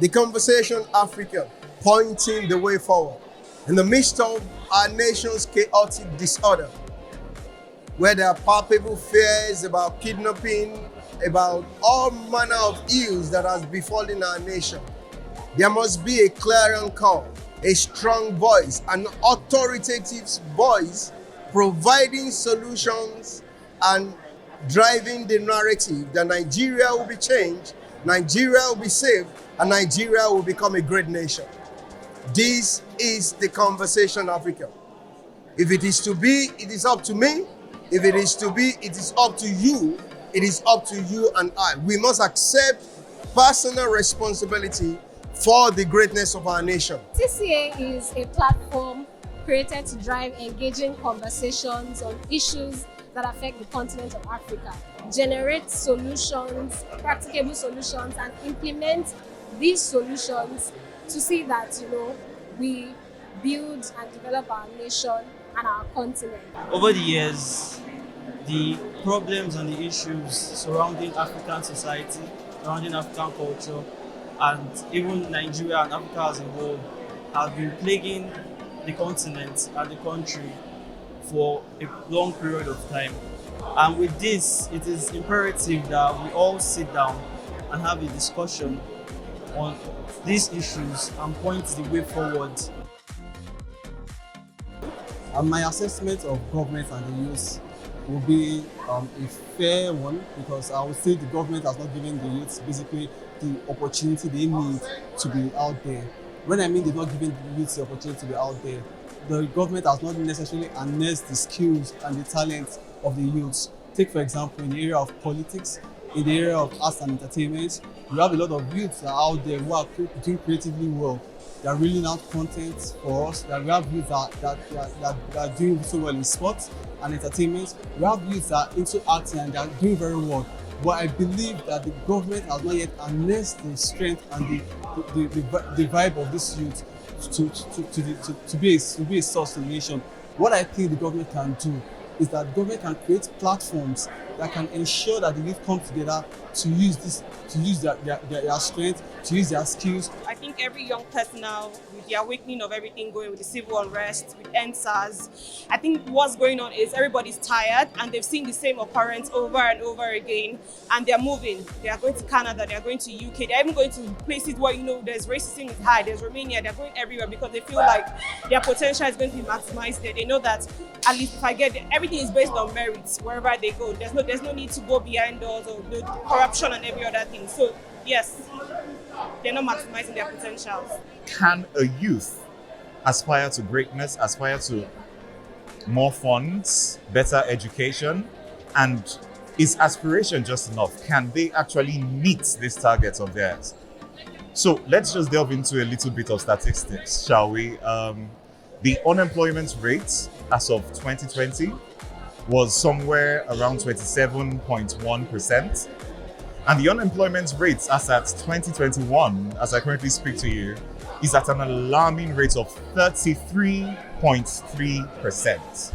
The Conversation Africa, pointing the way forward. In the midst of our nation's chaotic disorder, where there are palpable fears about kidnapping, about all manner of ills that has befallen our nation, there must be a clarion call, a strong voice, an authoritative voice providing solutions and driving the narrative that Nigeria will be changed, Nigeria will be saved, and Nigeria will become a great nation. This is the Conversation Africa. If it is to be, it is up to me. If it is to be, it is up to you. It is up to you and I. We must accept personal responsibility for the greatness of our nation. CCA is a platform created to drive engaging conversations on issues that affect the continent of Africa, generate solutions, practicable solutions, and implement these solutions to see that, we build and develop our nation and our continent. Over the years, the problems and the issues surrounding African society, surrounding African culture, and even Nigeria and Africa as a whole have been plaguing the continent and the country for a long period of time. And with this, it is imperative that we all sit down and have a discussion on these issues and point the way forward. My assessment of government and the youth will be a fair one, because I would say the government has not given the youth basically the opportunity they need to be out there. When I mean they're not giving the youth the opportunity to be out there, the government has not necessarily harnessed the skills and the talents of the youths. Take, for example, in the area of politics, in the area of arts and entertainment, we have a lot of youths that are out there who are doing creatively well. They are reeling out content for us. That we have youth that are doing so well in sports and entertainment. We have youth that are into acting and they are doing very well. But I believe that the government has not yet harnessed the strength and the vibe of this youth to be a source to the nation. What I think the government can do is that the government can create platforms that can ensure that the youth come together to use their strength, to use their skills. I think every young person now, with the awakening of everything going with the civil unrest, with NSAS, I think what's going on is everybody's tired and they've seen the same occurrence over and over again, and they're moving. They are going to Canada, they are going to UK, they're even going to places where there's racism is high, there's Romania, they're going everywhere because they feel like their potential is going to be maximized there. They know that at least if I get there, everything is based on merits wherever they go. There's no need to go behind doors or corruption and every other thing. So yes, they're not maximizing their potentials. Can a youth aspire to greatness, aspire to more funds, better education, and is aspiration just enough? Can they actually meet these targets of theirs? So let's just delve into a little bit of statistics, shall we? The unemployment rate as of 2020 was somewhere around 27.1%. And the unemployment rate as at 2021, as I currently speak to you, is at an alarming rate of 33.3%.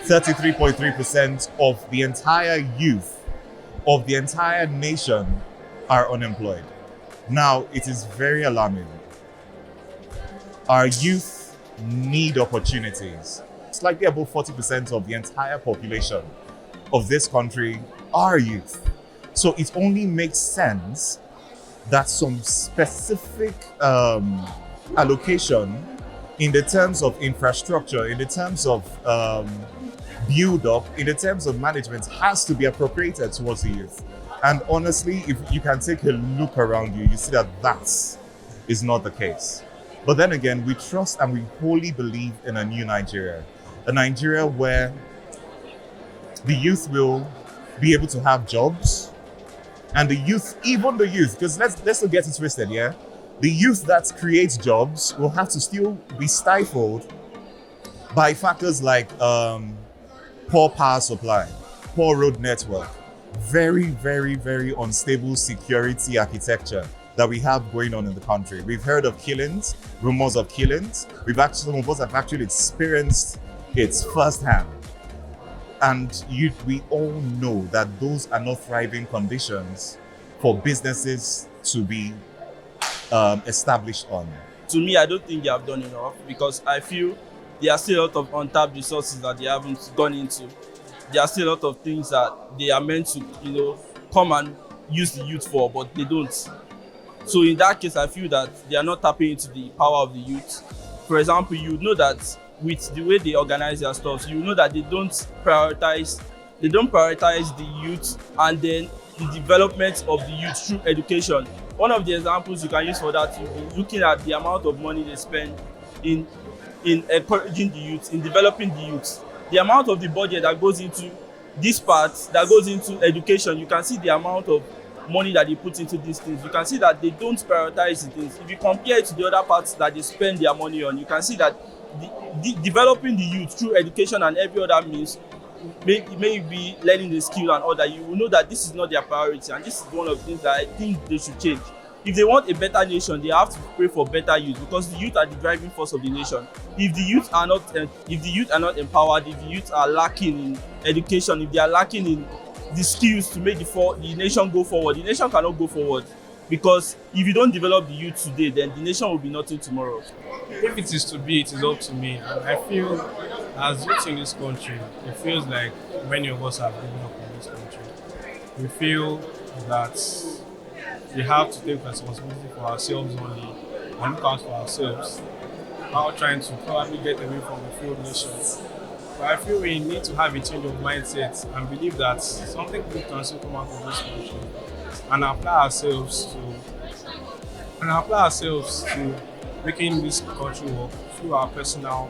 33.3% of the entire youth of the entire nation are unemployed. Now, it is very alarming. Our youth need opportunities. Slightly above 40% of the entire population of this country are youth. So it only makes sense that some specific allocation in the terms of infrastructure, in the terms of build up, in the terms of management has to be appropriated towards the youth. And honestly, if you can take a look around you, you see that is not the case. But then again, we trust and we wholly believe in a new Nigeria. A Nigeria where the youth will be able to have jobs, and the youth, because let's not get it twisted, yeah? The youth that creates jobs will have to still be stifled by factors like poor power supply, poor road network, very, very, very unstable security architecture that we have going on in the country. We've heard of killings, rumors of killings. Some of us have actually experienced it firsthand. And we all know that those are not thriving conditions for businesses to be established on? To me, I don't think they have done enough, because I feel there are still a lot of untapped resources that they haven't gone into. There are still a lot of things that they are meant to, come and use the youth for, but they don't. So in that case, I feel that they are not tapping into the power of the youth. For example, you know that with the way they organize their stuff, you know that they don't prioritize the youth and then the development of the youth through education. One of the examples you can use for that, you'll be looking at the amount of money they spend in encouraging the youth, in developing the youth. The amount of the budget that goes into this part, that goes into education, you can see the amount of money that they put into these things. You can see that they don't prioritize the things. If you compare it to the other parts that they spend their money on, you can see that developing the youth through education and every other means, maybe learning the skill and all that, you will know that this is not their priority, and this is one of the things that I think they should change. If they want a better nation, they have to pray for better youth, because the youth are the driving force of the nation. If the youth are not empowered, if the youth are lacking in education, if they are lacking in the skills to make the nation go forward, the nation cannot go forward. Because if you don't develop the youth today, then the nation will be nothing tomorrow. If it is to be, it is up to me. And I feel, as youth in this country, it feels like many of us have given up in this country. We feel that we have to take responsibility for ourselves only and look out for ourselves, while trying to probably get away from the failed nation. But I feel we need to have a change of mindset and believe that something good can still come out of this country, and apply ourselves to making this country work through our personal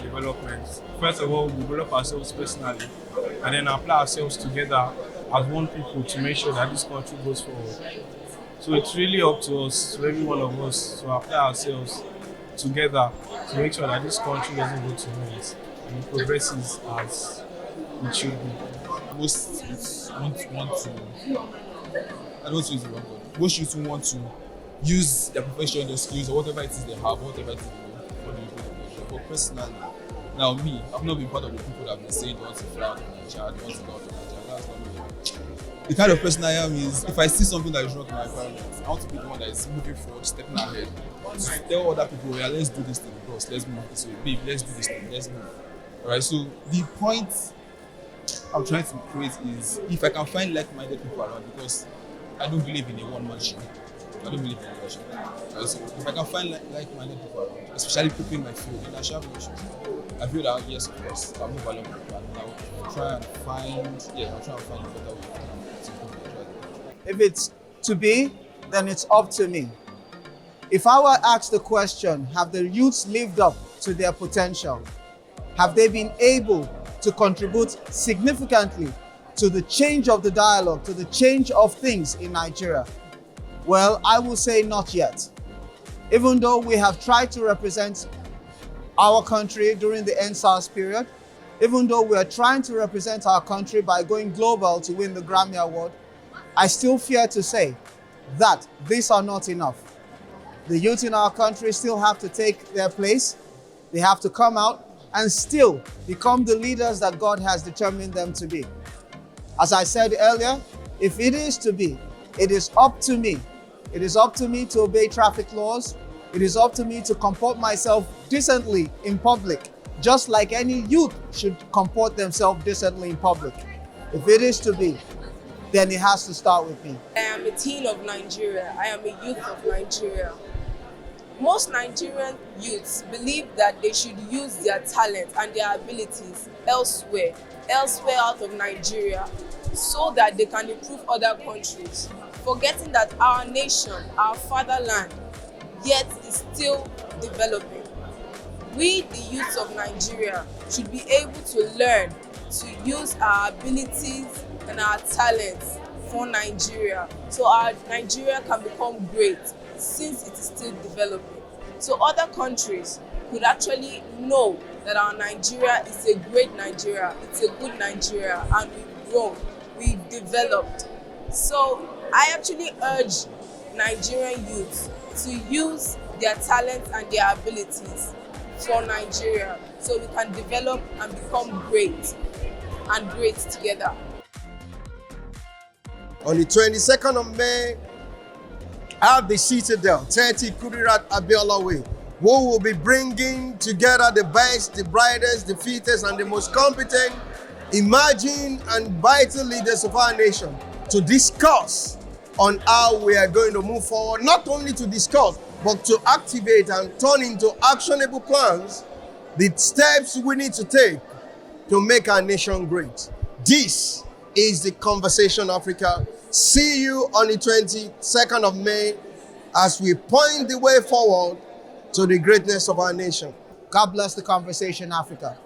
development. First of all, we develop ourselves personally, and then apply ourselves together as one people to make sure that this country goes forward. So it's really up to us, to every one of us, to apply ourselves together to make sure that this country doesn't go to waste and it progresses as it should be. Most youths want to, I don't want to use the wrong word. Most youths want to use their profession, their skills, or whatever it is they have, whatever it is they want to do the profession. But personally, now me, I've not been part of the people that have been saying they want to fly out of Nigeria, they want to go out of Nigeria. That's not me. The kind of person I am is, if I see something that is wrong in my environment, I want to be the one that is moving forward, stepping ahead, to tell other people, yeah, let's do this thing, bros, let's move this way, babe, let's do this thing, let's move. Alright, so the point I'm trying to create is, if I can find like-minded people around, because I don't believe in a one-man show. I don't believe in a show. Right, so if I can find like-minded people around, especially people in my field, then I shall have no issues. I feel that, yes, of course, I'll move along with that, and I'll try and find a better way. If it's to be, then it's up to me. If I were asked the question, have the youths lived up to their potential? Have they been able to contribute significantly to the change of the dialogue, to the change of things in Nigeria? Well, I will say not yet. Even though we have tried to represent our country during the NSAS period, even though we are trying to represent our country by going global to win the Grammy Award, I still fear to say that these are not enough. The youth in our country still have to take their place. They have to come out and still become the leaders that God has determined them to be. As I said earlier, if it is to be, it is up to me. It is up to me to obey traffic laws. It is up to me to comport myself decently in public, just like any youth should comport themselves decently in public. If it is to be, then it has to start with me. I am a teen of Nigeria. I am a youth of Nigeria. Most Nigerian youths believe that they should use their talent and their abilities elsewhere out of Nigeria, so that they can improve other countries, forgetting that our nation, our fatherland, yet is still developing. We, the youths of Nigeria, should be able to learn to use our abilities and our talents for Nigeria, so our Nigeria can become great, since it is still developing. So other countries could actually know that our Nigeria is a great Nigeria, it's a good Nigeria, and we've grown, we've developed. So I actually urge Nigerian youths to use their talents and their abilities for Nigeria, so we can develop and become great, and great together. On the 22nd of May, at the Citadel, 30 Kudirat Abiola Way, who will be bringing together the best, the brightest, the fittest, and the most competent, emerging and vital leaders of our nation to discuss on how we are going to move forward, not only to discuss, but to activate and turn into actionable plans the steps we need to take to make our nation great. This is the Conversation Africa. See you on the 22nd of May as we point the way forward to the greatness of our nation. God bless the Conversation Africa.